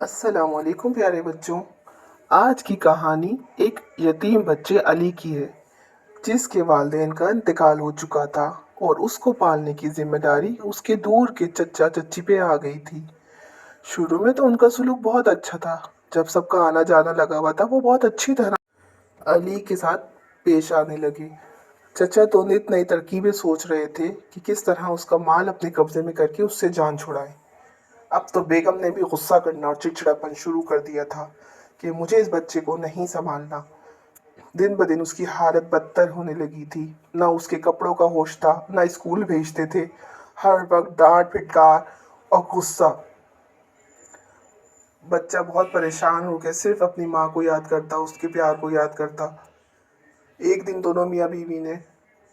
अस्सलाम वालेकुम प्यारे बच्चों। आज की कहानी एक यतीम बच्चे अली की है, जिसके वालिदैन का इंतकाल हो चुका था और उसको पालने की जिम्मेदारी उसके दूर के चचा चच्ची पे आ गई थी। शुरू में तो उनका सुलूक बहुत अच्छा था। जब सबका आना जाना लगा हुआ था, वो बहुत अच्छी तरह अली के साथ पेश आने लगे। चचा तो नित नई तरकीबें सोच रहे थे कि किस तरह उसका माल अपने कब्जे में करके उससे जान छुड़ाएं। अब तो बेगम ने भी गुस्सा करना और चिड़चिड़ापन शुरू कर दिया था कि मुझे इस बच्चे को नहीं संभालना। दिन ब दिन उसकी हालत बदतर होने लगी थी। ना उसके कपड़ों का होश था, ना स्कूल भेजते थे। हर वक्त डांट फटकार और गुस्सा। बच्चा बहुत परेशान हो गया, सिर्फ अपनी माँ को याद करता, उसके प्यार को याद करता। एक दिन दोनों मियाँ बीवी ने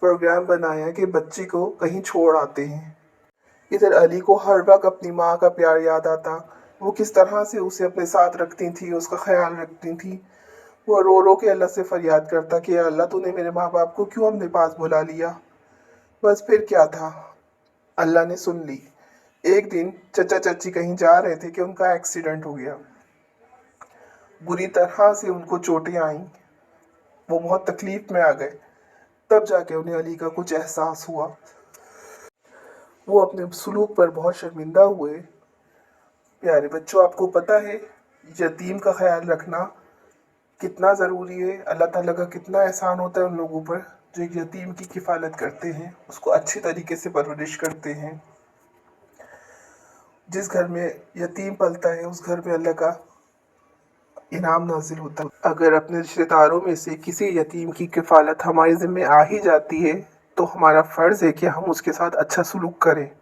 प्रोग्राम बनाया कि बच्चे को कहीं छोड़ आते हैं। इधर अली को हर वक्त अपनी माँ का प्यार याद आता। वो किस तरह से उसे अपने साथ रखती थी, उसका ख्याल रखती थी। वो रो रो के अल्लाह से फरियाद करता कि अल्लाह तूने मेरे माँ बाप को क्यों अपने पास बुला लिया। बस फिर क्या था, अल्लाह ने सुन ली। एक दिन चचा चच्ची कहीं जा रहे थे कि उनका एक्सीडेंट हो गया। बुरी तरह से उनको चोटें आईं। वो बहुत तकलीफ में आ गए। तब जाके उन्हें अली का कुछ एहसास हुआ। वो अपने सलूक पर बहुत शर्मिंदा हुए। प्यारे बच्चों, आपको पता है यतीम का ख्याल रखना कितना ज़रूरी है। अल्लाह ताला का कितना एहसान होता है उन लोगों पर जो एक यतीम की किफ़ालत करते हैं, उसको अच्छी तरीके से परवरिश करते हैं। जिस घर में यतीम पलता है, उस घर में अल्लाह का इनाम नाजिल होता है। अगर अपने रिश्तेदारों में से किसी यतीम की किफ़ालत हमारे ज़िम्मे आ ही जाती है, तो हमारा फ़र्ज़ है कि हम उसके साथ अच्छा सलूक करें।